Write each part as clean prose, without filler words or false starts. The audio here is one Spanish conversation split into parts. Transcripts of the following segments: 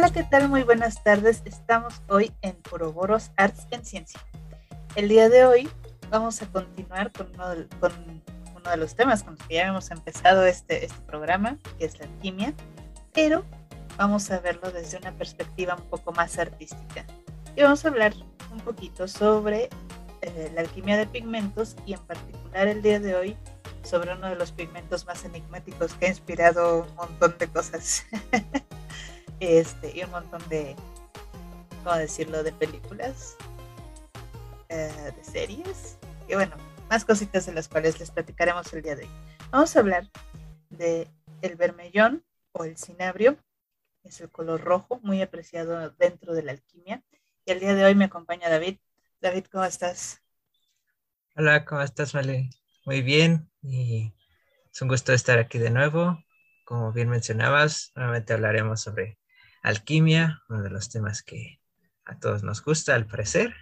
Hola, ¿qué tal? Muy buenas tardes. Estamos hoy en Ouroboros Arts en Ciencia. El día de hoy vamos a continuar con uno de los temas con los que ya hemos empezado este programa, que es la alquimia, pero vamos a verlo desde una perspectiva un poco más artística. Y vamos a hablar un poquito sobre la alquimia de pigmentos y en particular el día de hoy sobre uno de los pigmentos más enigmáticos que ha inspirado un montón de cosas. Y un montón de, ¿cómo decirlo?, de películas, de series, y bueno, más cositas de las cuales les platicaremos el día de hoy. Vamos a hablar de el vermellón o el cinabrio, es el color rojo, muy apreciado dentro de la alquimia, y el día de hoy me acompaña David. David, ¿cómo estás? Hola, ¿cómo estás, Vale? Muy bien, y es un gusto estar aquí de nuevo. Como bien mencionabas, nuevamente hablaremos sobre alquimia, uno de los temas que a todos nos gusta, al parecer.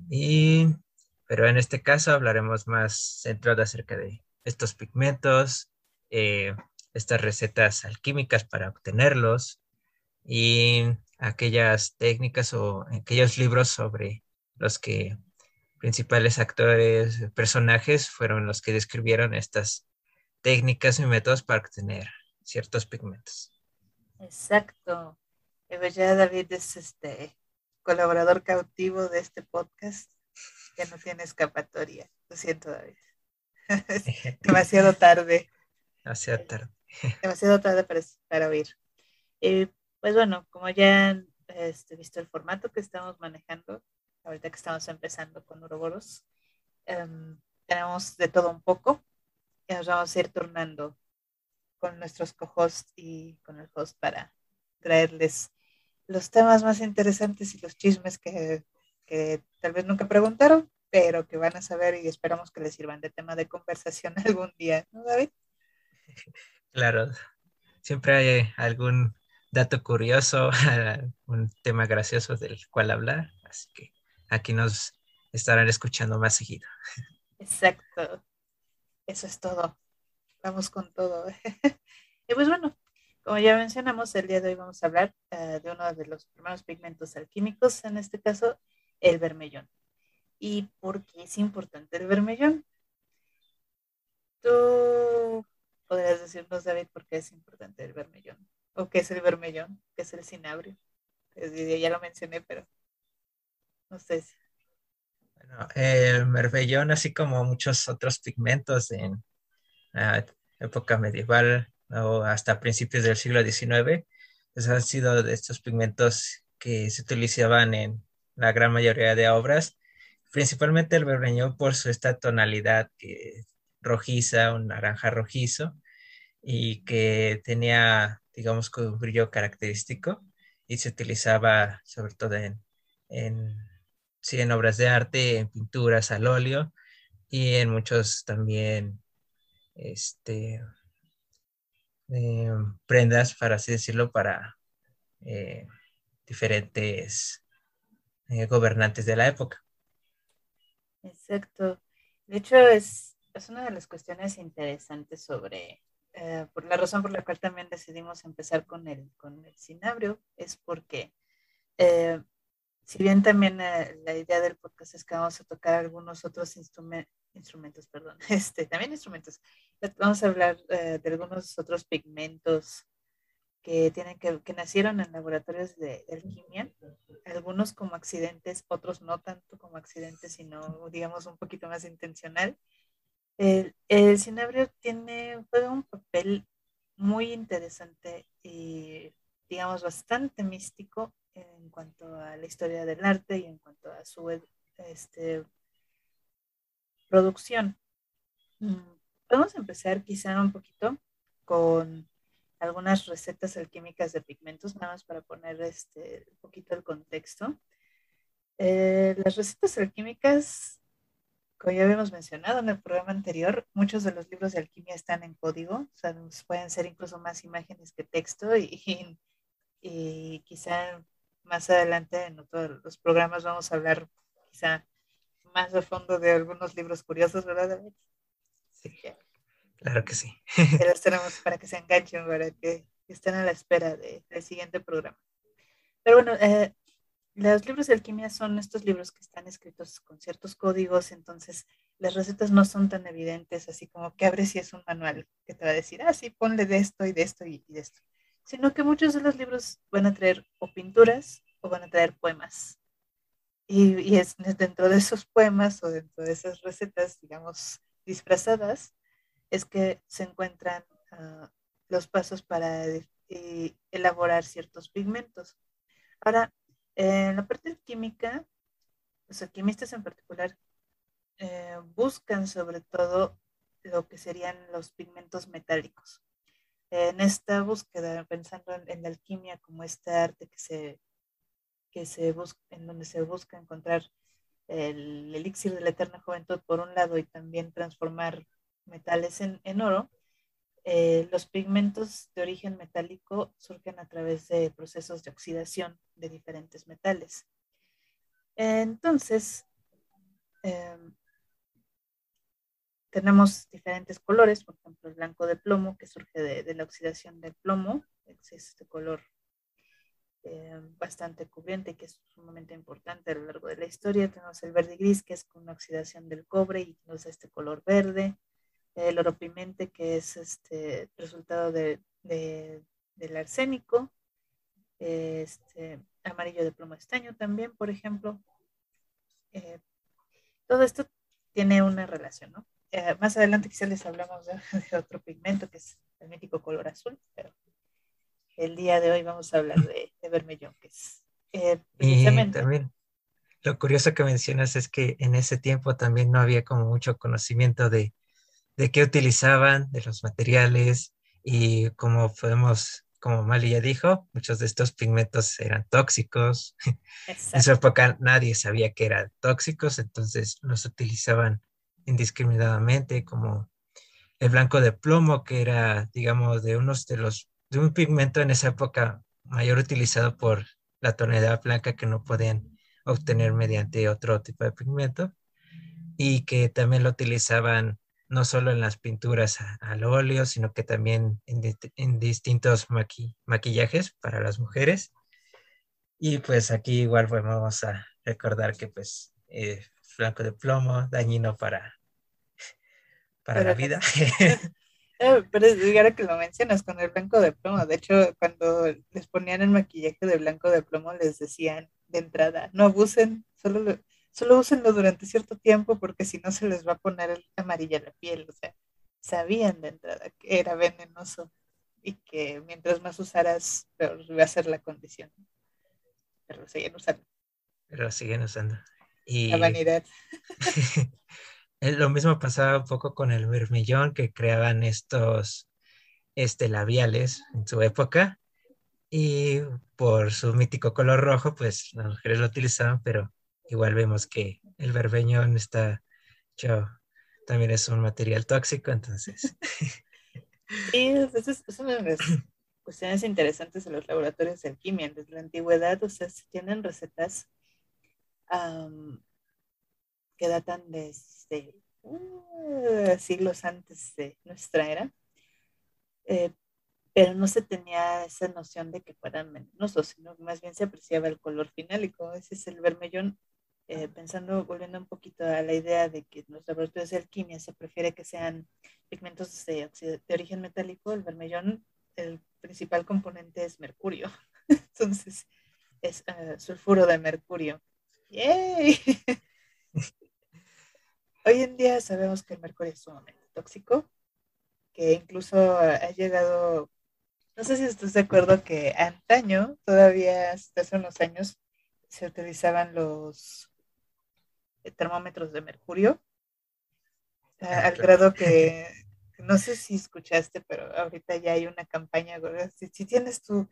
Y, pero en este caso hablaremos más centrado acerca de estos pigmentos, eh, estas recetas alquímicas para obtenerlos y aquellas técnicas o aquellos libros sobre los que principales actores, personajes fueron los que describieron estas técnicas y métodos para obtener ciertos pigmentos. Exacto. Pues ya David es colaborador cautivo de este podcast, que no tiene escapatoria. Lo siento, David. Es demasiado tarde. Hacia tarde. Demasiado tarde para oír. Eh, pues bueno, como ya han visto el formato que estamos manejando, ahorita que estamos empezando con Ouroboros, tenemos de todo un poco y nos vamos a ir turnando con nuestros co-hosts y con el host para traerles los temas más interesantes y los chismes que tal vez nunca preguntaron, pero que van a saber y esperamos que les sirvan de tema de conversación algún día, ¿no, David? Claro, siempre hay algún dato curioso, un tema gracioso del cual hablar, así que aquí nos estarán escuchando más seguido. Exacto, eso es todo. Vamos con todo. Y pues bueno, como ya mencionamos, el día de hoy vamos a hablar de uno de los primeros pigmentos alquímicos, en este caso, el vermellón. ¿Y por qué es importante el vermellón? Tú podrías decirnos, David, por qué es importante el vermellón. ¿O qué es el vermellón? ¿Qué es el cinabrio? Ya lo mencioné, pero no sé. Bueno, el mervellón, así como muchos otros pigmentos en la época medieval o hasta principios del siglo XIX, pues han sido de estos pigmentos que se utilizaban en la gran mayoría de obras, principalmente el bermellón por su esta tonalidad que rojiza, un naranja rojizo, y que tenía, digamos, que un brillo característico y se utilizaba sobre todo en, sí, en obras de arte, en pinturas al óleo y en muchos también este, eh, prendas, para así decirlo, para eh, diferentes gobernantes de la época. Exacto. De hecho, es una de las cuestiones interesantes sobre, por la razón por la cual también decidimos empezar con el cinabrio, es porque eh, si bien también la idea del podcast es que vamos a tocar algunos otros instrumentos, perdón, también instrumentos. Vamos a hablar de algunos otros pigmentos que nacieron en laboratorios de alquimia, algunos como accidentes, otros no tanto como accidentes, sino digamos un poquito más intencional. El cinabrio juega un papel muy interesante y digamos bastante místico en cuanto a la historia del arte y en cuanto a su este, producción. Mm, Podemos empezar quizá un poquito con algunas recetas alquímicas de pigmentos, nada más para poner un poquito el contexto. Las recetas alquímicas, como ya habíamos mencionado en el programa anterior, muchos de los libros de alquimia están en código, o sea, pueden ser incluso más imágenes que texto y quizá más adelante en otros los programas vamos a hablar quizá más a fondo de algunos libros curiosos, ¿verdad, David? Sí, claro que sí. Ya los tenemos para que se enganchen, para que estén a la espera del siguiente programa. Pero bueno, los libros de alquimia son estos libros que están escritos con ciertos códigos, entonces las recetas no son tan evidentes, así como que abres y es un manual que te va a decir, ah, sí, ponle de esto y de esto y de esto, sino que muchos de los libros van a traer o pinturas o van a traer poemas. Y es dentro de esos poemas o dentro de esas recetas, digamos, disfrazadas, es que se encuentran los pasos para elaborar ciertos pigmentos. Ahora, en la parte química, los alquimistas en particular buscan sobre todo lo que serían los pigmentos metálicos. En esta búsqueda, pensando en la alquimia como este arte que se busca, en donde se busca encontrar el elixir de la eterna juventud por un lado y también transformar metales en oro, los pigmentos de origen metálico surgen a través de procesos de oxidación de diferentes metales. Entonces, eh, tenemos diferentes colores, por ejemplo, el blanco de plomo, que surge de la oxidación del plomo, es este color bastante cubriente, que es sumamente importante a lo largo de la historia. Tenemos el verde gris, que es con una oxidación del cobre y nos da este color verde. El oro pimiente, que es este resultado del arsénico. Amarillo de plomo estaño también, por ejemplo. Eh, Todo esto tiene una relación, ¿no? Más adelante quizás les hablamos de otro pigmento que es el mítico color azul, pero el día de hoy vamos a hablar de vermellón, que es Y precisamente. también lo curioso que mencionas es que en ese tiempo también no había como mucho conocimiento de qué utilizaban, de los materiales y como podemos, como Mali ya dijo, muchos de estos pigmentos eran tóxicos. En su Exacto. época nadie sabía que eran tóxicos, entonces los utilizaban indiscriminadamente, como el blanco de plomo, que era, digamos, de un pigmento en esa época mayor utilizado por la tonalidad blanca que no podían obtener mediante otro tipo de pigmento y que también lo utilizaban no solo en las pinturas al óleo, sino que también en distintos maquillajes para las mujeres. Y pues aquí igual pues, vamos a recordar que pues blanco de plomo, dañino para la Pero, vida. pero ahora que lo mencionas con el blanco de plomo, de hecho, cuando les ponían el maquillaje de blanco de plomo, les decían de entrada, no abusen, solo úsenlo durante cierto tiempo porque si no se les va a poner amarilla la piel. O sea, sabían de entrada que era venenoso y que mientras más usaras, peor iba a ser la condición. Pero lo seguían usando. Pero siguen usando. La Y vanidad. lo mismo pasaba un poco con el vermellón, que creaban estos labiales en su época. Y por su mítico color rojo, pues las mujeres lo utilizaban, pero igual vemos que el vermellón está hecho, también es un material tóxico, entonces. Sí, es una de las cuestiones interesantes de los laboratorios de alquimia. Desde la antigüedad, o sea, se tienen recetas am, que datan desde siglos antes de nuestra era, eh, pero no se tenía esa noción de que fueran venenosos, sino más bien se apreciaba el color final y como ese es el vermellón, pensando, volviendo un poquito a la idea de que en los laboratorios de alquimia se prefiere que sean pigmentos de origen metálico, el vermellón, el principal componente es mercurio. Entonces, es sulfuro de mercurio. ¡Yay! Hoy en día sabemos que el mercurio es sumamente tóxico, que incluso ha llegado, no sé si estás de acuerdo que antaño, todavía hasta hace unos años, se utilizaban los termómetros de mercurio, Ah, al claro. grado que no sé si escuchaste, pero ahorita ya hay una campaña, si tienes ¿cómo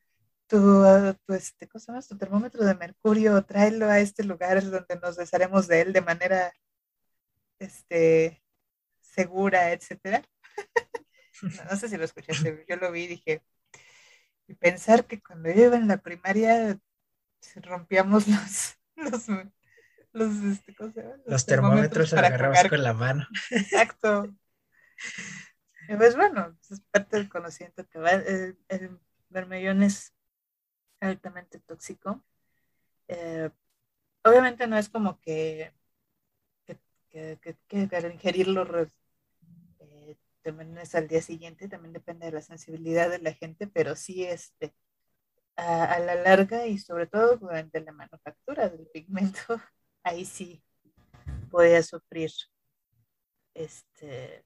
se llama? Tu termómetro de mercurio, tráelo a este lugar donde nos desharemos de él de manera este, segura, etcétera. No sé si lo escuchaste, yo lo vi y dije, y pensar que cuando yo iba en la primaria rompíamos ¿cómo se llama? Los Los termómetros termómetros los para agarramos jugar. con la mano. Exacto. Y pues bueno, es parte del conocimiento que va. El vermellón es altamente tóxico. Eh, Obviamente no es como que, que al ingerirlo te envenenes al día siguiente, también depende de la sensibilidad de la gente, pero sí a la larga y sobre todo durante la manufactura del pigmento, ahí sí podía sufrir este,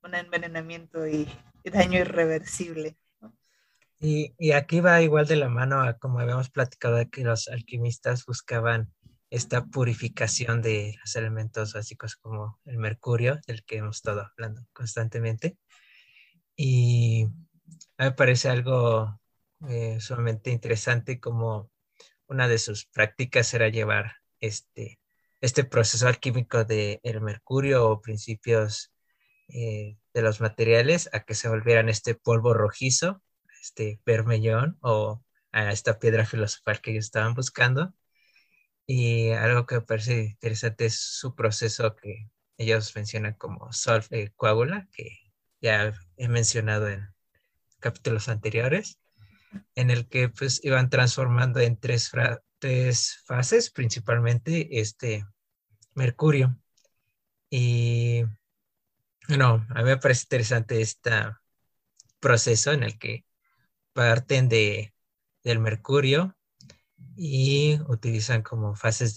un envenenamiento y daño irreversible, ¿no? Y aquí va igual de la mano a como habíamos platicado de que los alquimistas buscaban esta purificación de los elementos básicos como el mercurio, del que hemos estado hablando constantemente. Y a mí me parece algo sumamente interesante como una de sus prácticas era llevar este proceso alquímico del mercurio o principios de los materiales a que se volvieran este polvo rojizo, este vermellón o a esta piedra filosofal que ellos estaban buscando. Y algo que me parece interesante es su proceso que ellos mencionan como coágula, que ya he mencionado en capítulos anteriores, en el que pues iban transformando en tres fases, principalmente este mercurio. Y bueno, a mí me parece interesante este proceso en el que parten del mercurio y utilizan como fases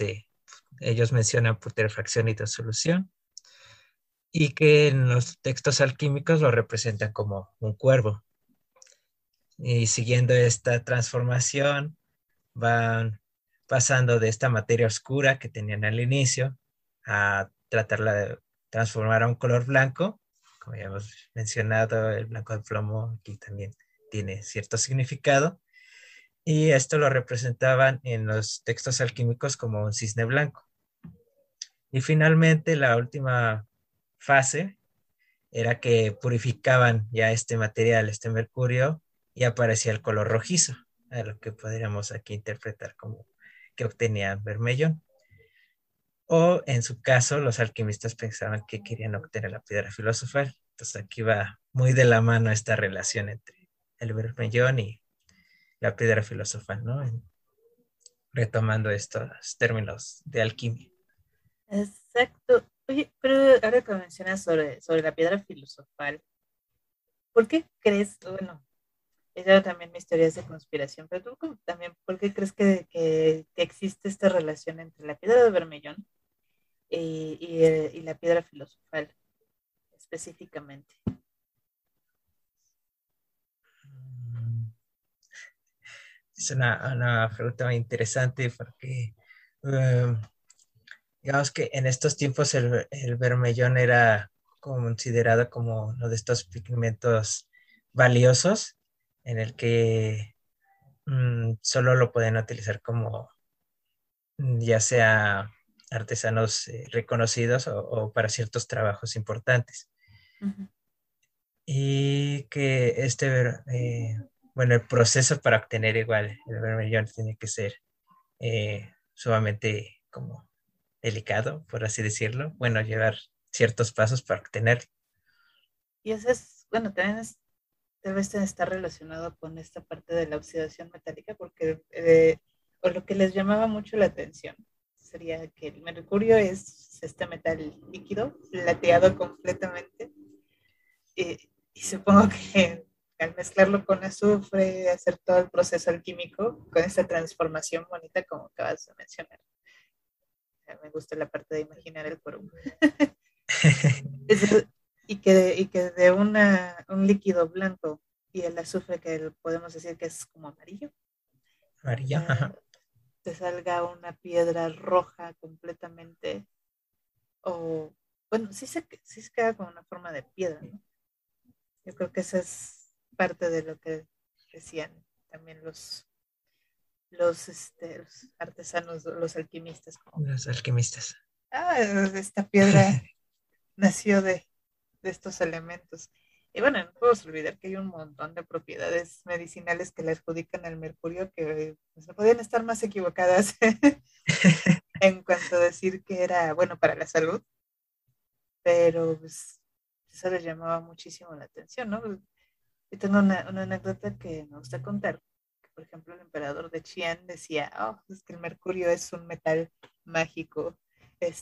ellos mencionan putrefacción y disolución, y que en los textos alquímicos lo representan como un cuervo. Y siguiendo esta transformación, van pasando de esta materia oscura que tenían al inicio a tratarla de transformar a un color blanco. Como ya hemos mencionado, el blanco de plomo aquí también tiene cierto significado. Y esto lo representaban en los textos alquímicos como un cisne blanco. Y finalmente, la última fase era que purificaban ya este material, este mercurio, y aparecía el color rojizo, a lo que podríamos aquí interpretar como que obtenían vermellón. O en su caso, los alquimistas pensaban que querían obtener la piedra filosofal. Entonces aquí va muy de la mano esta relación entre el vermellón y la piedra filosofal, ¿no? Retomando estos términos de alquimia. Exacto. Oye, pero ahora que mencionas sobre la piedra filosofal, ¿por qué crees, bueno, esa también mis teorías de conspiración, pero tú también, ¿por qué crees que existe esta relación entre la piedra de Bermellón y la piedra filosofal específicamente? Es una pregunta muy interesante porque eh, digamos que en estos tiempos el vermellón era considerado como uno de estos pigmentos valiosos en el que solo lo pueden utilizar como ya sea artesanos reconocidos o para ciertos trabajos importantes. Ujú. Y que bueno, el proceso para obtener igual el vermellón tiene que ser sumamente como delicado, por así decirlo. Bueno, llevar ciertos pasos para obtener. Y eso es, bueno, también es, tal vez está relacionado con esta parte de la oxidación metálica, porque o lo que les llamaba mucho la atención sería que el mercurio es este metal líquido, plateado completamente, y supongo que al mezclarlo con azufre, hacer todo el proceso alquímico, con esta transformación bonita como acabas de mencionar. Me gusta la parte de imaginar el cuerpo. Es- y que de un líquido blanco y el azufre que podemos decir que es como amarillo, María, eh, ajá. te salga una piedra roja completamente, o bueno, sí se queda con una forma de piedra, ¿no? Yo creo que esa es parte de lo que decían también los artesanos, los alquimistas, como, Los alquimistas. ah, esta piedra nació de estos elementos. Y bueno, no podemos olvidar que hay un montón de propiedades medicinales que le adjudican al mercurio que pues, no podían estar más equivocadas en cuanto a decir que era bueno para la salud, pero pues, eso les llamaba muchísimo la atención, ¿no? Yo tengo una anécdota que me gusta contar. por ejemplo, el emperador de Qian decía, oh, es que el mercurio es un metal mágico,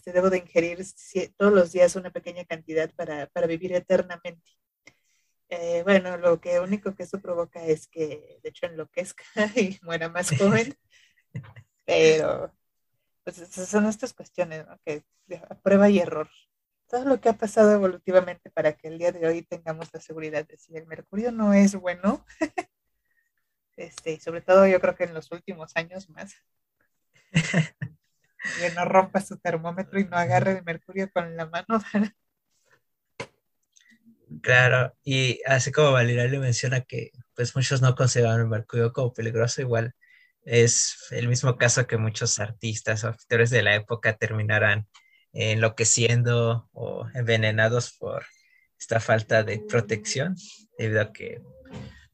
debo de ingerir todos los días una pequeña cantidad para vivir eternamente. Bueno, lo que único que eso provoca es que, de hecho, enloquezca y muera más joven, pero pues esas son estas cuestiones, ¿no? Que a prueba y error. Todo lo que ha pasado evolutivamente para que el día de hoy tengamos la seguridad de si el mercurio no es bueno, y sobre todo yo creo que en los últimos años más, que no rompa su termómetro y no agarre el mercurio con la mano. Claro, y así como Valeria le menciona que pues muchos no consideran el mercurio como peligroso, igual es el mismo caso que muchos artistas o actores de la época terminaran enloqueciendo o envenenados por esta falta de protección, debido a que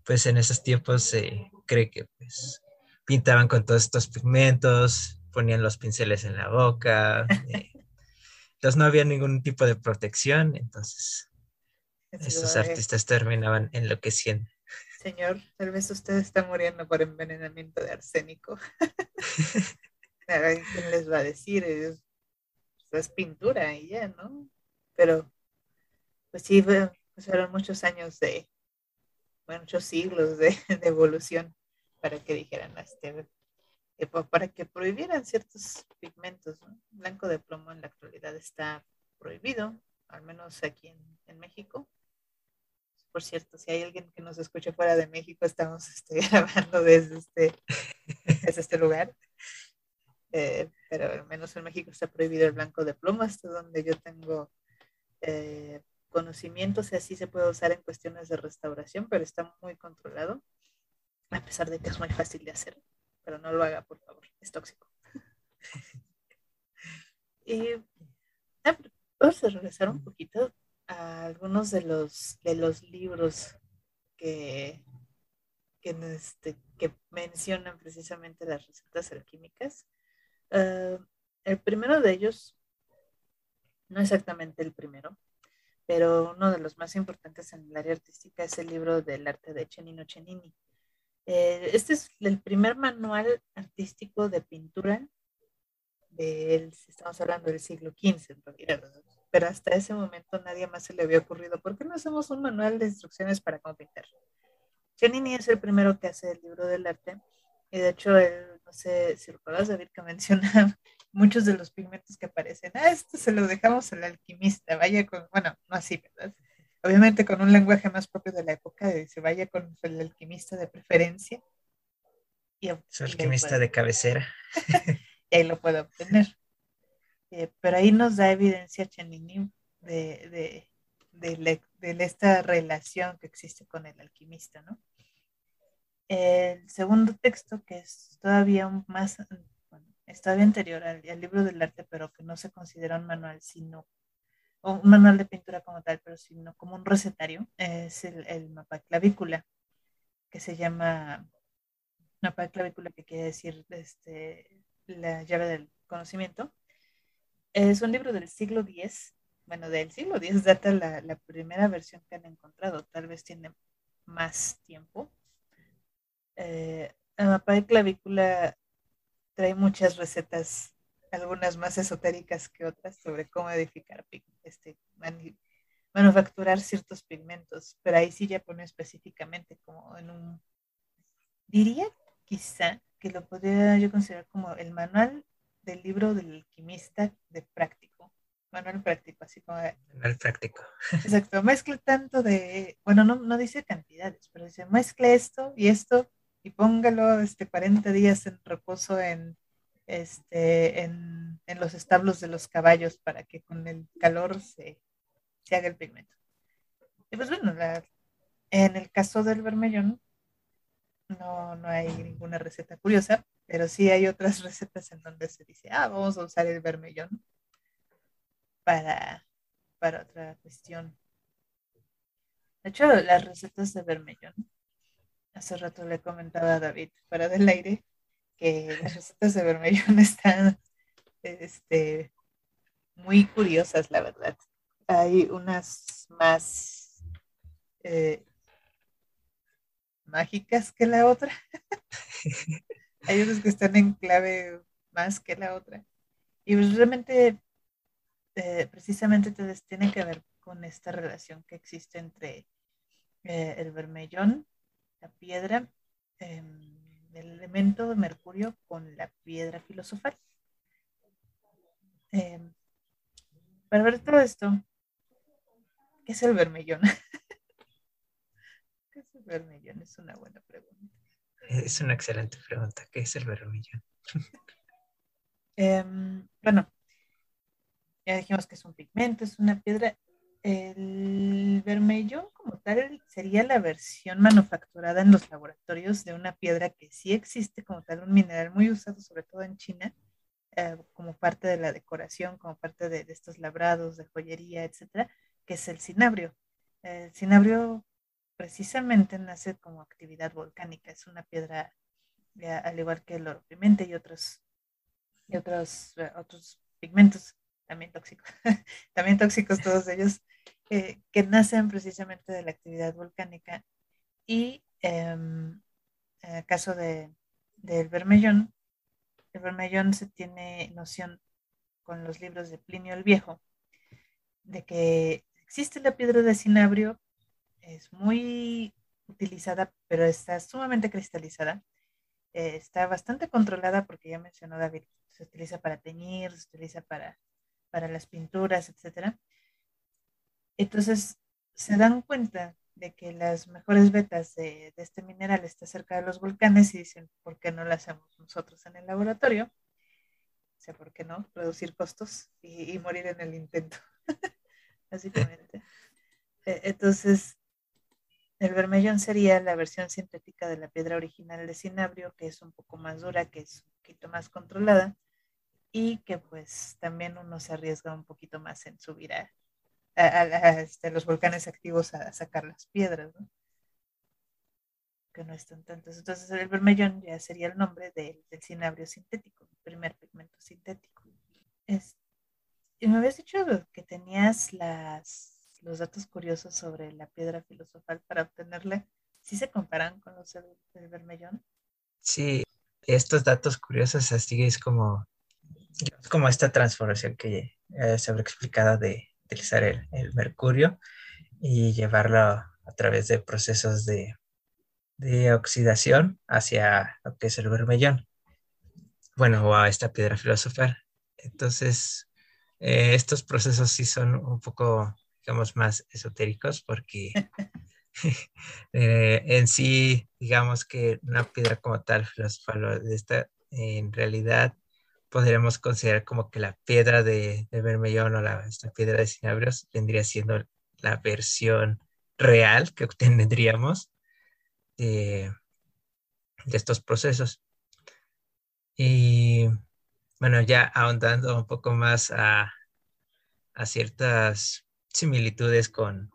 pues en esos tiempos se cree que pues pintaban con todos estos pigmentos, ponían los pinceles en la boca, entonces no había ningún tipo de protección, entonces Así como esos de, artistas terminaban enloqueciendo. señor, tal vez usted está muriendo por envenenamiento de arsénico. ¿Quién les va a decir? Es pintura y ya, ¿no? Pero, pues sí, pues fueron muchos años bueno, muchos siglos de evolución para que dijeran, para que prohibieran ciertos pigmentos, ¿no? Blanco de plomo en la actualidad está prohibido, al menos aquí en México. Por cierto, si hay alguien que nos escuche fuera de México, estamos grabando desde este lugar. Pero al menos en México está prohibido el blanco de plomo, hasta donde yo tengo conocimientos, y así se puede usar en cuestiones de restauración, pero está muy controlado, a pesar de que es muy fácil de hacer, pero no lo haga, por favor, es tóxico. Y vamos a regresar un poquito a algunos de los libros que, que mencionan precisamente las recetas alquímicas. Uh, el primero de ellos, no exactamente el primero, pero uno de los más importantes en el área artística es el libro del arte de Cennino Cennini. Este es el primer manual artístico de pintura estamos hablando del siglo XV en realidad, pero hasta ese momento nadie más se le había ocurrido, ¿por qué no hacemos un manual de instrucciones para cómo pintar? Cennini es el primero que hace el libro del arte, y de hecho él, no sé si recuerdas, David, que menciona muchos de los pigmentos que aparecen. Esto se lo dejamos al alquimista, vaya con, bueno, no así, ¿verdad? Obviamente con un lenguaje más propio de la época, se vaya con el alquimista de preferencia, y, Su y ahí alquimista puede, de cabecera. y ahí lo puede obtener. Pero ahí nos da evidencia Cennini de esta relación que existe con el alquimista, ¿no? El segundo texto, que es todavía más, bueno, es todavía anterior al libro del arte, pero que no se considera un manual, sino o un manual de pintura como tal, pero sino como un recetario, es el mapa de clavícula, que se llama mapa de clavícula, que quiere decir la llave del conocimiento. Es un libro del siglo X, bueno, del siglo X data la primera versión que han encontrado, tal vez tiene más tiempo. El mapa de clavícula trae muchas recetas, algunas más esotéricas que otras, sobre cómo edificar, manufacturar ciertos pigmentos, pero ahí sí ya pone específicamente como diría quizá que lo podría yo considerar como el manual del libro del alquimista de práctico, manual práctico, así como El práctico. exacto, mezcle tanto bueno, no dice cantidades, pero dice mezcle esto y póngalo 40 días en reposo en los establos de los caballos para que con el calor se haga el pigmento. Y pues bueno, en el caso del vermellón no hay ninguna receta curiosa, pero sí hay otras recetas en donde se dice, vamos a usar el vermellón para, para otra cuestión. De hecho, las recetas de vermellón, hace rato le comentaba a David fuera del aire que las recetas de vermellón están este, muy curiosas, la verdad. Hay unas más, eh, mágicas que la otra. Hay unos que están en clave más que la otra. Y pues realmente, precisamente, entonces tiene que ver con esta relación que existe entre el vermellón, la piedra, el elemento de mercurio con la piedra filosofal. Eh, para ver todo esto, ¿qué es el vermellón? ¿Qué es el vermellón? Es una buena pregunta. Es una excelente pregunta. ¿Qué es el vermellón? Bueno, ya dijimos que es un pigmento, es una piedra. El vermellón como tal sería la versión manufacturada en los laboratorios de una piedra que sí existe como tal, un mineral muy usado sobre todo en China, como parte de la decoración, como parte de estos labrados, de joyería, etcétera, que es el cinabrio. El cinabrio precisamente nace como actividad volcánica, es una piedra, al igual que el oro pimienta y otros pigmentos también tóxicos, también tóxicos todos ellos, que nacen precisamente de la actividad volcánica. Y en el caso del vermellón, el vermellón se tiene noción con los libros de Plinio el Viejo de que existe la piedra de cinabrio, es muy utilizada, pero está sumamente cristalizada. Está bastante controlada porque ya mencionó David, se utiliza para teñir, se utiliza para las pinturas, etcétera. Entonces se dan cuenta de que las mejores vetas de este mineral está cerca de los volcanes y dicen, ¿por qué no lo hacemos nosotros en el laboratorio? O sea, ¿por qué no? Reducir costos y morir en el intento, básicamente. Entonces, el vermellón sería la versión sintética de la piedra original de cinabrio, que es un poco más dura, que es un poquito más controlada y que pues también uno se arriesga un poquito más en subir los volcanes activos a sacar las piedras, ¿no? Que no están tantos. Entonces el vermellón ya sería el nombre del cinabrio sintético, el primer pigmento sintético. Es, y me habías dicho que tenías los datos curiosos sobre la piedra filosofal para obtenerla. ¿Sí se comparan con los del vermellón? Sí, estos datos curiosos, así es como esta transformación que se habrá explicado de utilizar el mercurio y llevarlo a través de procesos de oxidación hacia lo que es el vermellón, bueno, o a esta piedra filosofal. Entonces, estos procesos sí son un poco, digamos, más esotéricos porque en sí, digamos que una piedra como tal, filosofal, o de esta, en realidad podríamos considerar como que la piedra de Bermellón o esta piedra de Cinabrios vendría siendo la versión real que obtendríamos de, de estos procesos. Y bueno, ya ahondando un poco más a ciertas similitudes con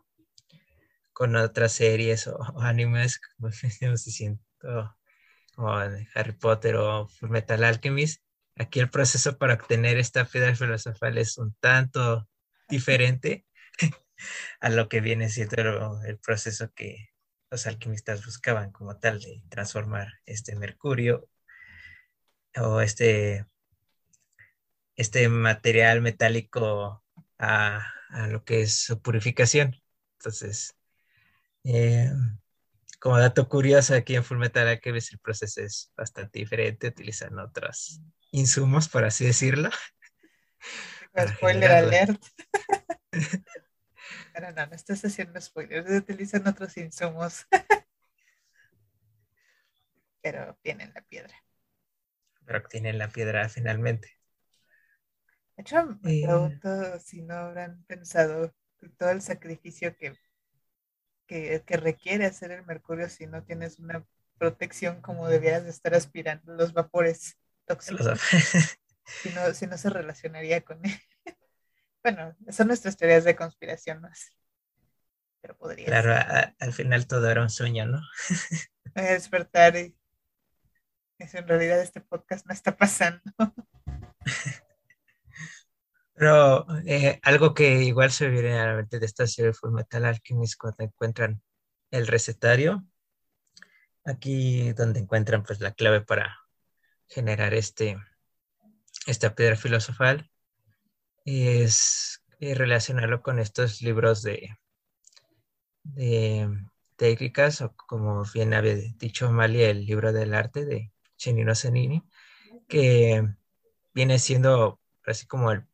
otras series o animes, como estamos diciendo, como de Harry Potter o Fullmetal Alchemist. Aquí el proceso para obtener esta piedra filosofal es un tanto diferente a lo que viene siendo el proceso que los alquimistas buscaban como tal de transformar este mercurio o este material metálico a lo que es su purificación. Entonces, eh, como dato curioso, aquí en Fullmetal Alchemist el proceso es bastante diferente, utilizan otros insumos, por así decirlo, para Spoiler generarla. alert. Pero no, no estás haciendo spoilers. Se utilizan otros insumos, pero tienen la piedra. Pero obtienen la piedra finalmente. De hecho, me Eh, pregunto si no habrán pensado todo el sacrificio que requiere hacer el mercurio si no tienes una protección como debieras de estar aspirando los vapores los- tóxicos, si no se relacionaría con él. Bueno, son nuestras teorías de conspiración más, pero podría claro, ser. al final todo era un sueño, ¿no? Voy a despertar y eso en realidad este podcast no está pasando. Pero algo que igual se viene a la mente de esta serie de Fullmetal Alchemist cuando encuentran el recetario Aquí donde encuentran pues la clave para generar esta piedra filosofal es relacionarlo con estos libros de técnicas, o como bien había dicho Mali, el libro del arte de Chenino Zenini, que viene siendo así como el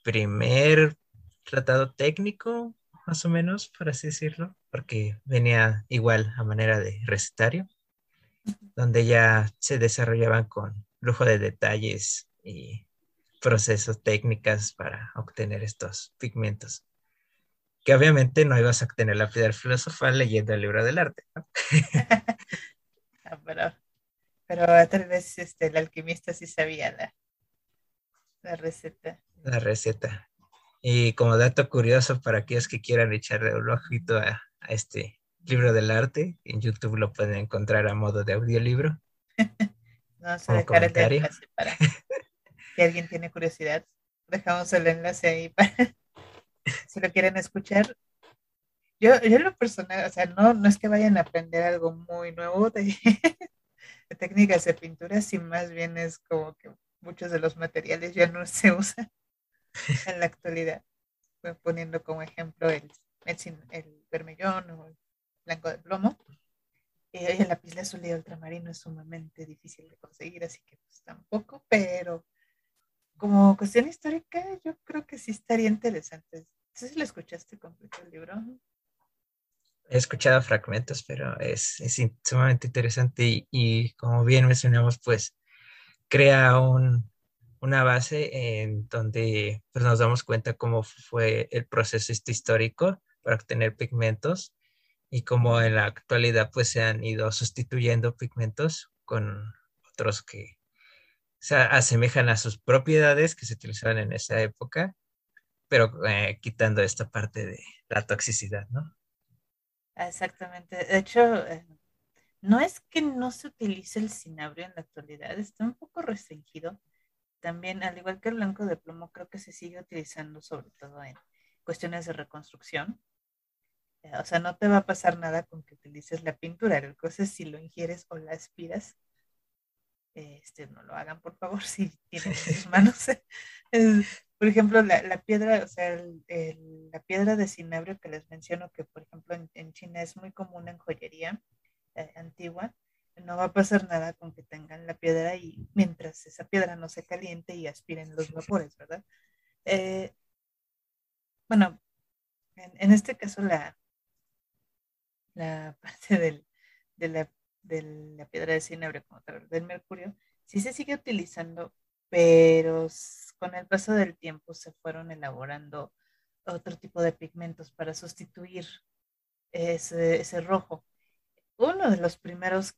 primer tratado técnico, más o menos, por así decirlo, porque venía igual a manera de recetario, donde ya se desarrollaban con lujo de detalles y procesos técnicas para obtener estos pigmentos, que obviamente no ibas a obtener la piedra filosofal leyendo el libro del arte, ¿no? Ah, pero tal vez el alquimista sí sabía la receta. La receta. Y como dato curioso para aquellos que quieran echarle un ojito a este libro del arte, en YouTube lo pueden encontrar a modo de audiolibro, Vamos a como dejar el comentario. enlace para si alguien tiene curiosidad. Dejamos el enlace ahí para si lo quieren escuchar. Yo en lo personal, o sea, no es que vayan a aprender algo muy nuevo de técnicas de pintura, sino más bien es como que muchos de los materiales ya no se usan en la actualidad. Voy poniendo como ejemplo el vermellón o el blanco de plomo. El lápiz lazuli ultramarino es sumamente difícil de conseguir, así que pues tampoco, pero como cuestión histórica, yo creo que sí estaría interesante. No sé si lo escuchaste completo el libro. He escuchado fragmentos, pero sumamente interesante y como bien mencionamos, pues crea una base en donde pues, nos damos cuenta cómo fue el proceso histórico para obtener pigmentos y cómo en la actualidad pues se han ido sustituyendo pigmentos con otros que se asemejan a sus propiedades que se utilizaban en esa época, pero quitando esta parte de la toxicidad, ¿no? Ah, exactamente. De hecho, no es que no se utilice el cinabrio en la actualidad, está un poco restringido. También, al igual que el blanco de plomo, creo que se sigue utilizando sobre todo en cuestiones de reconstrucción. O sea, no te va a pasar nada con que utilices la pintura. La cosa es si lo ingieres o la aspiras. No lo hagan, por favor, si tienen en sus manos. Por ejemplo, la piedra, o sea, la piedra de cinabrio que les menciono, que por ejemplo en China es muy común en joyería antigua, no va a pasar nada con que tengan la piedra y mientras esa piedra no se caliente y aspiren los vapores, ¿verdad? Eh, bueno, en este caso la parte de, la, de la piedra de cinebra como tal, del mercurio, sí se sigue utilizando, pero con el paso del tiempo se fueron elaborando otro tipo de pigmentos para sustituir ese rojo. Uno de los primeros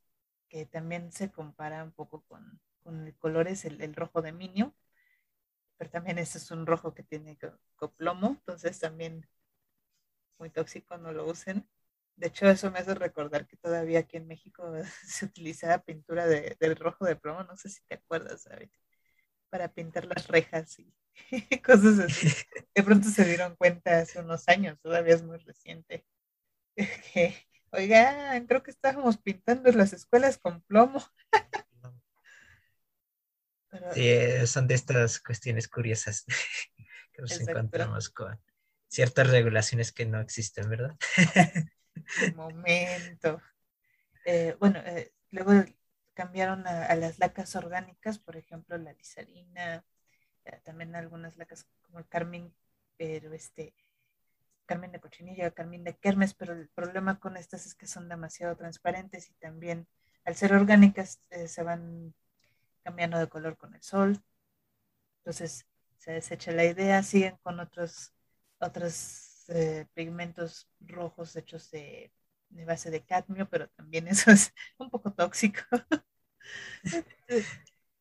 que también se compara un poco con el color es el rojo de minio, pero también ese es un rojo que tiene coplomo, entonces también muy tóxico, no lo usen. De hecho, eso me hace recordar que todavía aquí en México se utilizaba pintura del rojo de plomo, no sé si te acuerdas, ¿sabes? Para pintar las rejas y cosas así. De pronto se dieron cuenta hace unos años, todavía es muy reciente, que, oigan, creo que estábamos pintando las escuelas con plomo. Pero, Sí, son de estas cuestiones curiosas que nos exacto, encontramos con ciertas regulaciones que no existen, ¿verdad? de momento. Bueno, luego cambiaron a las lacas orgánicas, por ejemplo, la lisarina, también algunas lacas como el carmín, pero carmín de cochinilla, carmín de kermes, pero el problema con estas es que son demasiado transparentes y también al ser orgánicas se van cambiando de color con el sol, entonces se desecha la idea, siguen con otros pigmentos rojos hechos de base de cadmio, pero también eso es un poco tóxico.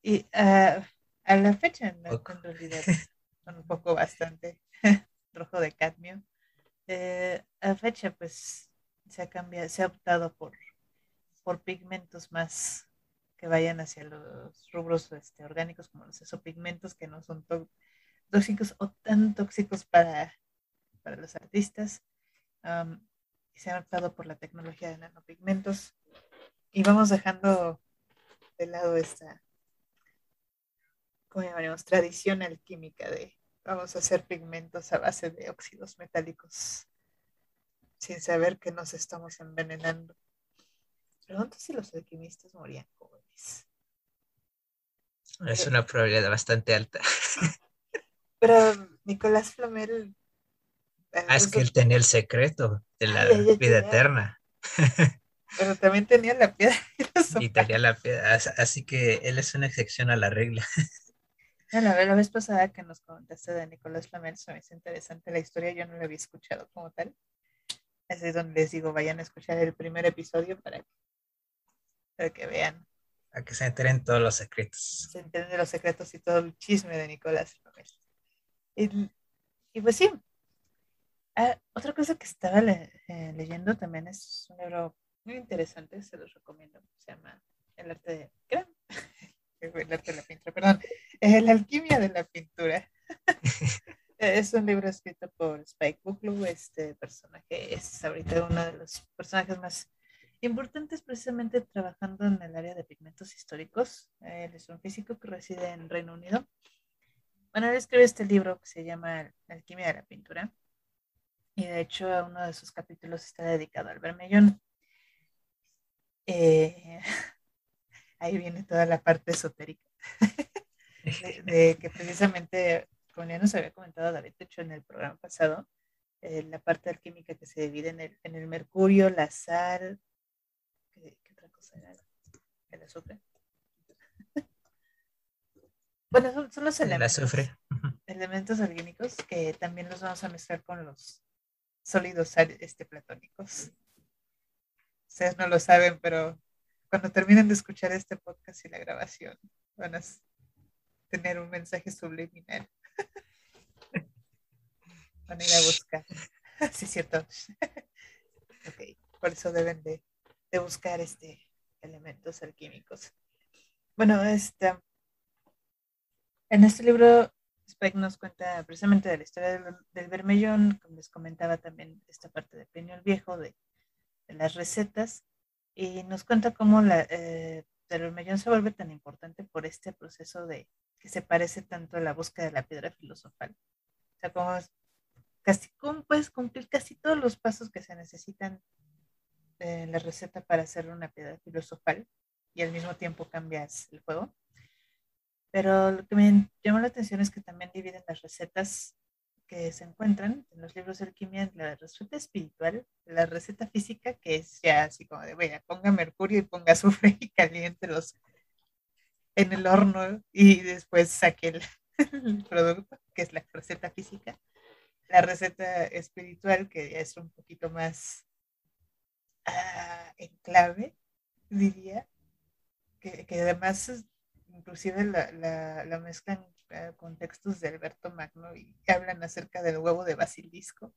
Y a la fecha, Poco. en realidad, son un poco bastante rojo de cadmio. A la fecha, pues, se ha optado por pigmentos más que vayan hacia los rubros orgánicos, como los esopigmentos, que no son tóxicos o tan tóxicos para los artistas. Um, y se ha optado por la tecnología de nanopigmentos, y vamos dejando de lado esta, ¿cómo llamaremos? Tradición alquímica de vamos a hacer pigmentos a base de óxidos metálicos sin saber que nos estamos envenenando. Pregunto si los alquimistas morían jóvenes. Es una probabilidad bastante alta. Pero Nicolás Flamel, Ah, es que él tenía el secreto de ay, ay, la ay, vida ay, eterna pero también tenía la piedra y filosofal. tenía la piedra, así que él es una excepción a la regla. No, la vez pasada que nos comentaste de Nicolás Flamel, se me hizo interesante la historia, yo no la había escuchado como tal. Así es donde les digo, vayan a escuchar el primer episodio para que vean, A que se enteren todos los secretos. se enteren de los secretos y todo el chisme de Nicolás Flamel. Y, y pues sí, otra cosa que estaba leyendo también es un libro muy interesante, se los recomiendo, se llama El arte de, ¿qué? El arte de la pintura, perdón, La alquimia de la pintura. Es un libro escrito por Spike Buchlow. Este personaje es ahorita uno de los personajes más importantes precisamente trabajando en el área de pigmentos históricos. Él es un físico que reside en Reino Unido. Bueno, él escribe este libro que se llama La alquimia de la pintura y de hecho uno de sus capítulos está dedicado al vermellón. Eh, ahí viene toda la parte esotérica de que precisamente, como ya nos había comentado David, de hecho en el programa pasado, la parte alquímica que se divide en el mercurio, la sal, ¿qué otra cosa era? El azufre. Bueno, son los El elementos, azufre. elementos alquímicos que también los vamos a mezclar con los sólidos platónicos. Ustedes no lo saben, pero cuando terminen de escuchar este podcast y la grabación, van a tener un mensaje subliminal. Van a ir a buscar. Sí, es cierto. Ok, por eso deben de buscar elementos alquímicos. Bueno, en este libro Speck nos cuenta precisamente de la historia del vermellón, como les comentaba también esta parte de Plinio el Viejo, de las recetas, y nos cuenta cómo el vermellón se vuelve tan importante por este proceso de que se parece tanto a la búsqueda de la piedra filosofal. O sea, cómo puedes cumplir casi todos los pasos que se necesitan en la receta para hacer una piedra filosofal y al mismo tiempo cambias el juego. Pero lo que me llamó la atención es que también dividen las recetas que se encuentran en los libros de alquimia en la receta espiritual, la receta física, que es ya así como de, vaya, ponga mercurio y ponga azufre y caliéntelos en el horno y después saque el producto, que es la receta física. La receta espiritual, que ya es un poquito más en clave, diría, que además inclusive la mezclan con textos de Alberto Magno y hablan acerca del huevo de basilisco.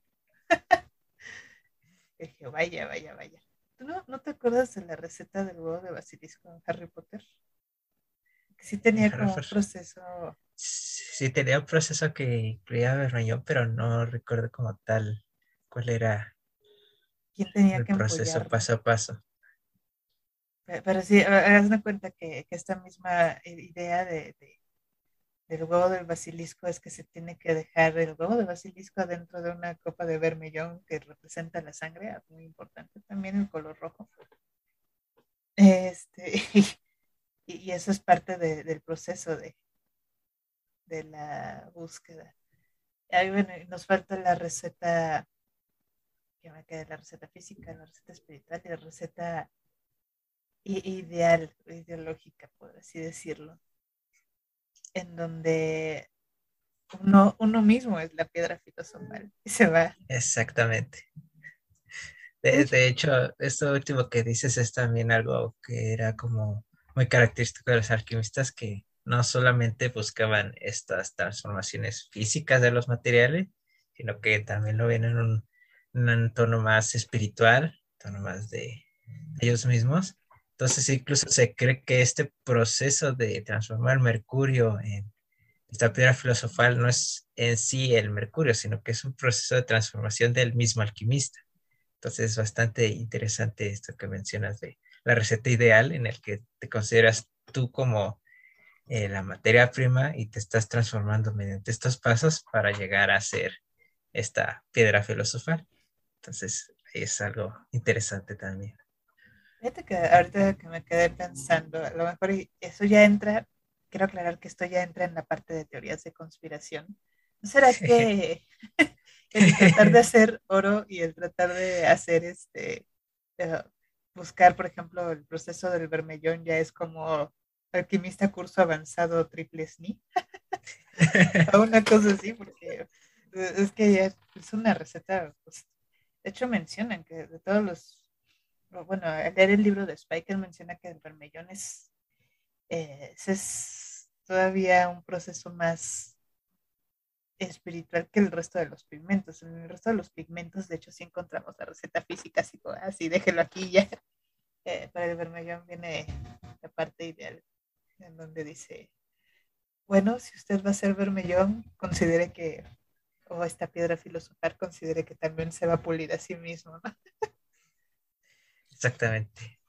Y dije, vaya, vaya, vaya. ¿Tú no te acuerdas de la receta del huevo de basilisco en Harry Potter? Que sí tenía como un proceso. Sí, tenía un proceso que incluía vermellón, pero no recuerdo como tal cuál era ¿Quién tenía el que proceso empollarlo? paso a paso. Pero sí, haz de cuenta que esta misma idea del huevo del basilisco es que se tiene que dejar el huevo de basilisco dentro de una copa de vermellón que representa la sangre, muy importante también el color rojo. Este, y eso es parte del proceso de la búsqueda. Ahí, bueno, nos falta la receta, que me queda la receta física, la receta espiritual y la receta ideal, ideológica, por así decirlo, en donde uno mismo es la piedra filosofal y se va. Exactamente. De hecho, De hecho, esto último que dices es también algo que era como muy característico de los alquimistas, que no solamente buscaban estas transformaciones físicas de los materiales, sino que también lo ven en un tono más espiritual, tono más de ellos mismos. Entonces, incluso se cree que este proceso de transformar mercurio en esta piedra filosofal no es en sí el mercurio, sino que es un proceso de transformación del mismo alquimista. Entonces es bastante interesante esto que mencionas de la receta ideal en el que te consideras tú como la materia prima y te estás transformando mediante estos pasos para llegar a ser esta piedra filosofal. Entonces, es algo interesante también. Fíjate que ahorita que me quedé pensando, a lo mejor eso ya entra, quiero aclarar que esto ya entra en la parte de teorías de conspiración. ¿No será que el tratar de hacer oro y el tratar de hacer eh, buscar, por ejemplo, el proceso del vermellón ya es como alquimista curso avanzado triple SNI? O una cosa así, porque es que ya es una receta, pues, de hecho mencionan que de todos bueno, al leer el libro de Spiker menciona que el vermellón es todavía un proceso más espiritual que el resto de los pigmentos. En el resto de los pigmentos, de hecho, sí encontramos la receta física, así, así déjelo aquí ya. Para el vermellón viene la parte ideal, en donde dice, bueno, si usted va a ser vermellón, considere que, o esta piedra filosofal, considere que también se va a pulir a sí mismo, ¿no? Exactamente.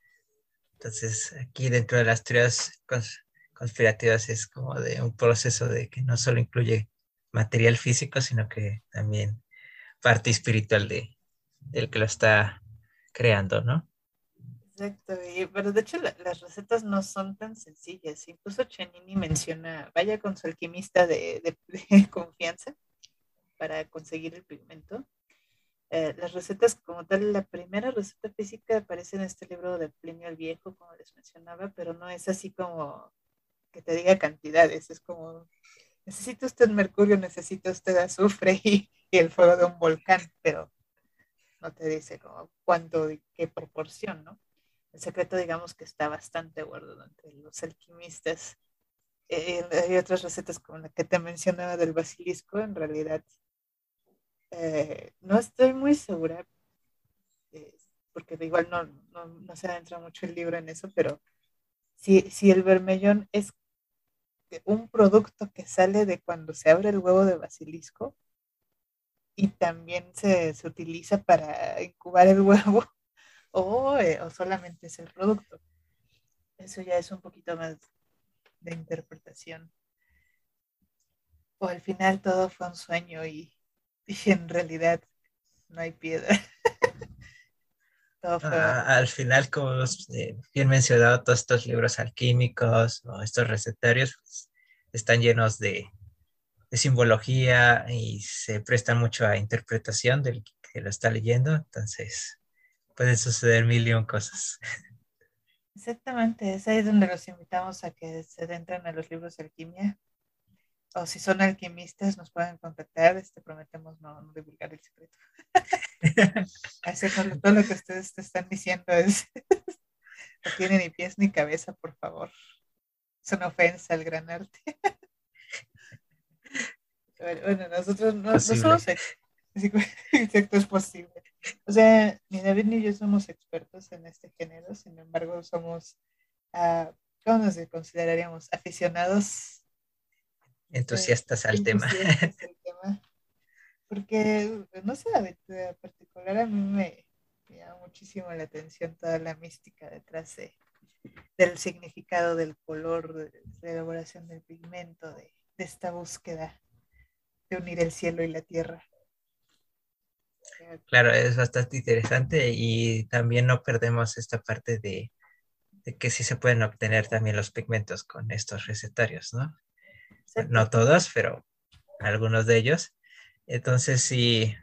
Entonces, aquí dentro de las teorías conspirativas es como de un proceso de que no solo incluye material físico, sino que también parte espiritual del que lo está creando, ¿no? Exacto, pero de hecho las recetas no son tan sencillas. Incluso Chenini menciona, vaya con su alquimista de confianza para conseguir el pigmento. Las recetas como tal, la primera receta física aparece en este libro de Plinio el Viejo, como les mencionaba, pero no es así como que te diga cantidades, es como, necesita usted mercurio, necesita usted azufre y el fuego de un volcán, pero no te dice como cuánto y qué proporción, ¿no? El secreto, digamos que está bastante guardado entre los alquimistas. Hay otras recetas como la que te mencionaba del basilisco, en realidad no estoy muy segura, eh, porque igual no se adentra mucho el libro en eso, pero si el vermellón es un producto que sale de cuando se abre el huevo de basilisco y también se utiliza para incubar el huevo o solamente es el producto. Eso ya es un poquito más de interpretación. O al final todo fue un sueño y en realidad no hay piedra. Todo fue... Al final, como bien mencionado, todos estos libros alquímicos o estos recetarios pues, están llenos de simbología y se prestan mucho a interpretación del que lo está leyendo, entonces pueden suceder mil y un cosas. Exactamente, es ahí donde los invitamos a que se adentren a los libros de alquimia. O si son alquimistas, nos pueden contactar. Prometemos no divulgar el secreto. Hacer todo lo que ustedes te están diciendo es no tiene ni pies ni cabeza, por favor. Es una ofensa al gran arte. Bueno, nosotros no Posible. somos exacto, es posible. O sea, ni David ni yo somos expertos en este género, sin embargo, somos, ¿cómo nos consideraríamos? Aficionados, Entusiastas al tema. entusiastas del tema. Porque, no sé, David, en particular a mí me llama muchísimo la atención toda la mística detrás del significado del color, de la elaboración del pigmento, de esta búsqueda de unir el cielo y la tierra. Claro, es bastante interesante y también no perdemos esta parte de que sí se pueden obtener también los pigmentos con estos recetarios, ¿no? Exacto. No todos, pero algunos de ellos. Entonces sí,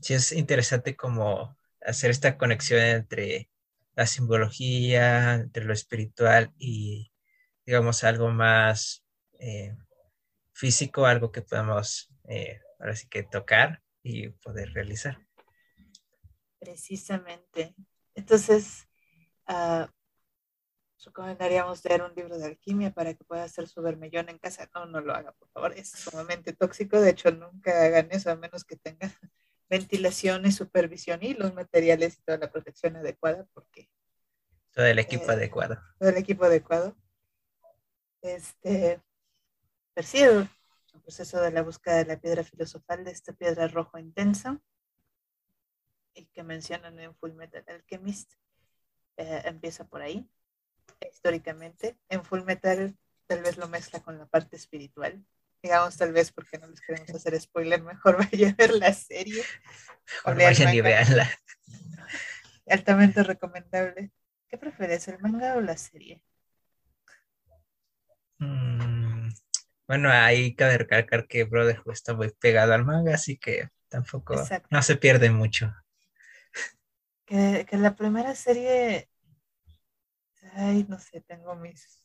sí es interesante como hacer esta conexión entre la simbología, entre lo espiritual y, digamos, algo más físico, algo que podamos ahora sí que tocar y poder realizar. Precisamente. Entonces, ah, recomendaríamos leer un libro de alquimia para que pueda hacer su vermellón en casa. No, no lo haga, por favor. Es sumamente tóxico. De hecho, nunca hagan eso a menos que tengan ventilación y supervisión y los materiales y toda la protección adecuada, porque Todo el equipo eh, adecuado. todo el equipo adecuado. Este, persigue el proceso de la búsqueda de la piedra filosofal, de esta piedra rojo intensa y que mencionan en Full Metal Alchemist. empieza por ahí, históricamente. En Full Metal tal vez lo mezcla con la parte espiritual. Digamos, tal vez porque no les queremos hacer spoiler, mejor vaya a ver la serie o Mejor lea el vayan y manga. veanla. Altamente recomendable. ¿Qué prefieres, el manga o la serie? Mm, bueno, ahí cabe recalcar que Brotherhood está muy pegado al manga, así que tampoco no Exacto. se pierde mucho. Que la primera serie, ay, no sé, tengo mis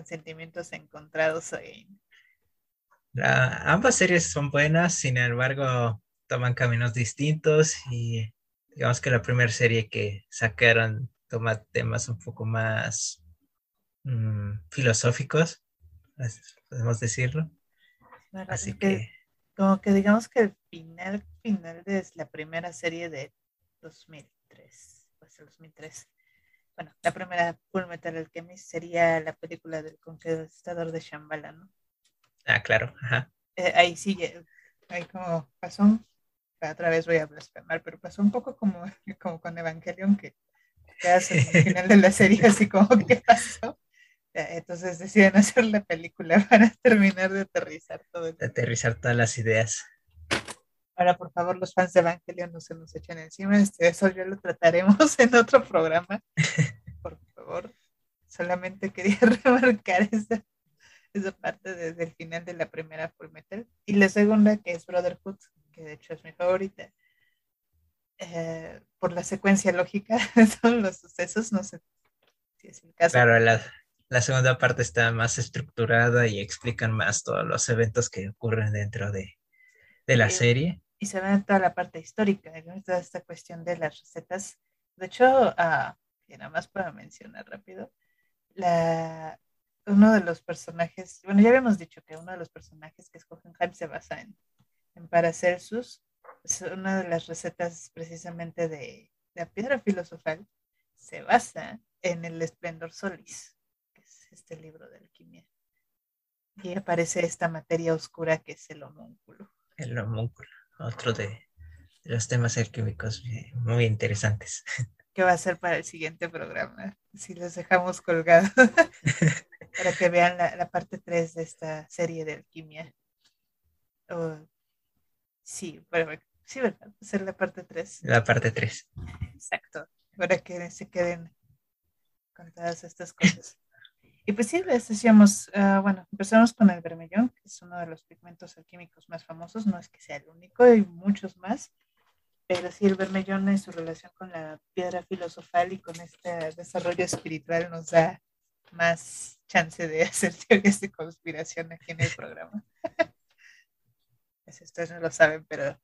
sentimientos encontrados ahí. Ambas series son buenas, sin embargo, toman caminos distintos y digamos que la primera serie que sacaron toma temas un poco más filosóficos, podemos decirlo. ¿Verdad? Es Así que que, como que digamos que el final de la primera serie de 2003, pues el 2003. Bueno, la primera Full Metal Alchemist sería la película del Conquistador de Shambhala, ¿no? claro, ajá. Ahí sí, ahí como pasó otra vez voy a blasfemar, pero pasó un poco como con Evangelion, que quedas en el final de la serie así como, ¿qué pasó? Entonces deciden hacer la película para terminar de aterrizar todo el... Aterrizar todas las ideas. Ahora, por favor, los fans de Evangelion no se nos echen encima, eso ya lo trataremos en otro programa, por favor. Solamente quería remarcar esa parte desde el final de la primera Full Metal. Y la segunda, que es Brotherhood, que de hecho es mi favorita, por la secuencia lógica de todos los sucesos, no sé si es el caso, Claro, pero la segunda parte está más estructurada y explican más todos los eventos que ocurren dentro de la sí, serie. y se ve toda la parte histórica, ¿no? Toda esta cuestión de las recetas. De hecho, y nada más para mencionar rápido, la, uno de los personajes, bueno, ya habíamos dicho que uno de los personajes que escogen Hype se basa en Paracelsus, es una de las recetas precisamente de la piedra filosofal, se basa en el Esplendor Solis, que es este libro de alquimia. Y aparece esta materia oscura que es el homúnculo, El homúnculo, otro de los temas alquímicos muy interesantes. que va a ser para el siguiente programa, si los dejamos colgados, para que vean la parte 3 de esta serie de alquimia. Oh, sí, pero, sí, ¿verdad? Va a ser la parte 3. La parte 3. Exacto, para que se queden con todas estas cosas. Y pues sí, les decíamos, bueno, empezamos con el bermellón, que es uno de los pigmentos alquímicos más famosos, no es que sea el único, hay muchos más, pero sí el bermellón en su relación con la piedra filosofal y con este desarrollo espiritual nos da más chance de hacer teorías de conspiración aquí en el programa. Pues ustedes no lo saben, pero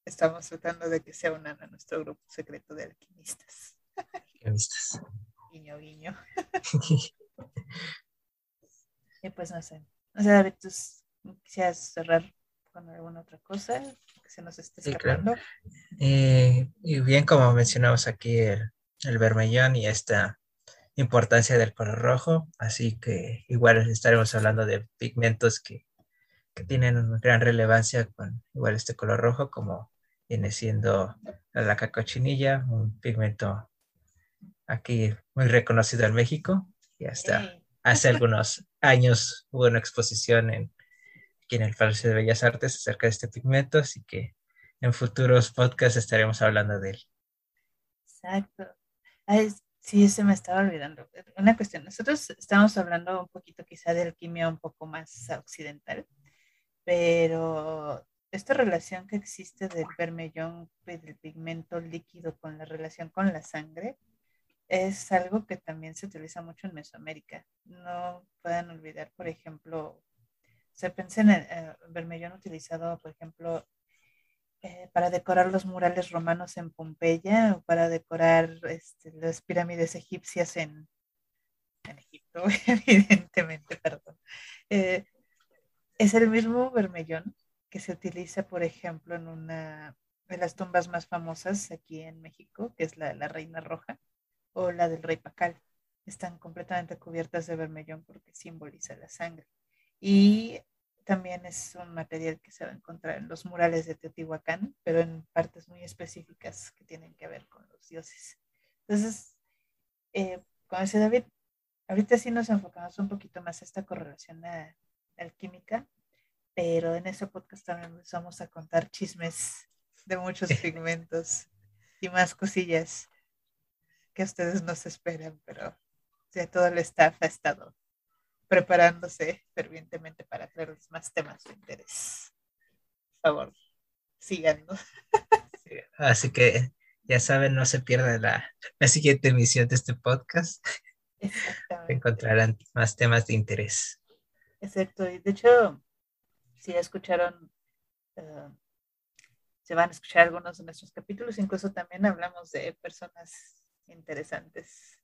estamos tratando de que se unan a nuestro grupo secreto de alquimistas. Alquimistas. Guiño, guiño. Y pues no sé. O sea, David, ¿tú quisieras cerrar con alguna otra cosa que se nos esté Sí, claro. escapando? Y bien, como mencionamos aquí, el bermellón y esta importancia del color rojo, así que igual estaremos hablando de pigmentos que tienen una gran relevancia con igual este color rojo, como viene siendo la cacochinilla, un pigmento aquí muy reconocido en México, y hasta Yay. hace algunos años hubo una exposición aquí en el Palacio de Bellas Artes acerca de este pigmento, así que en futuros podcasts estaremos hablando de él. Exacto. Ay, sí, se me estaba olvidando. Una cuestión, nosotros estamos hablando un poquito quizá de alquimia un poco más occidental, pero esta relación que existe del vermellón y del pigmento líquido con la relación con la sangre es algo que también se utiliza mucho en Mesoamérica. No pueden olvidar, por ejemplo, se pensé en el vermellón utilizado, por ejemplo, para decorar los murales romanos en Pompeya o para decorar las pirámides egipcias en Egipto, evidentemente, perdón. Eh, es el mismo vermellón que se utiliza, por ejemplo, en una de las tumbas más famosas aquí en México, que es la Reina Roja o la del Rey Pacal. Están completamente cubiertas de vermellón porque simboliza la sangre. Y también es un material que se va a encontrar en los murales de Teotihuacán, pero en partes muy específicas que tienen que ver con los dioses. Entonces, Como dice David, ahorita sí nos enfocamos un poquito más a esta correlación alquímica, pero en este podcast también les vamos a contar chismes de muchos pigmentos y más cosillas que ustedes no se esperan, pero ya todo el staff ha estado preparándose fervientemente para traerles más temas de interés. Por favor, síganos. Sí, así que ya saben, no se pierda la siguiente emisión de este podcast. Exactamente. Encontrarán más temas de interés. Exacto. Y de hecho, si ya escucharon, uh, se van a escuchar algunos de nuestros capítulos, incluso también hablamos de personas interesantes.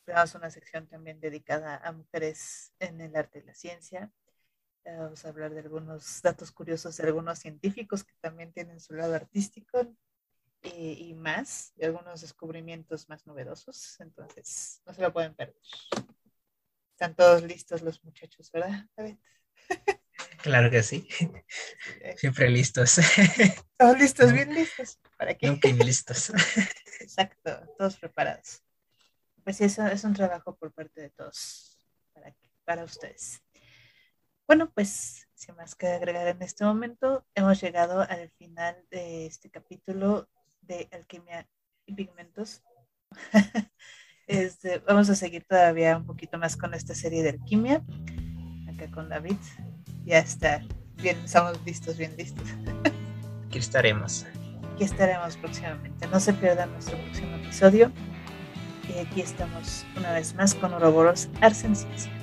Tenemos una sección también dedicada a mujeres en el arte y la ciencia. Vamos a hablar de algunos datos curiosos de algunos científicos que también tienen su lado artístico y más, y algunos descubrimientos más novedosos. Entonces, no se lo pueden perder. Están todos listos los muchachos, ¿verdad, David? Claro que sí. Siempre listos. Todos listos, bien listos. ¿Para qué? Nunca listos. Exacto, todos preparados. Pues sí, eso es un trabajo por parte de todos para ustedes. Bueno, pues sin más que agregar en este momento, hemos llegado al final de este capítulo de alquimia y pigmentos. Vamos a seguir todavía un poquito más con esta serie de alquimia, acá con David. Ya está, bien, estamos listos, bien listos. Aquí estaremos. Aquí estaremos próximamente. No se pierdan nuestro próximo episodio. Y aquí estamos una vez más con Ouroboros Ars en Ciencia.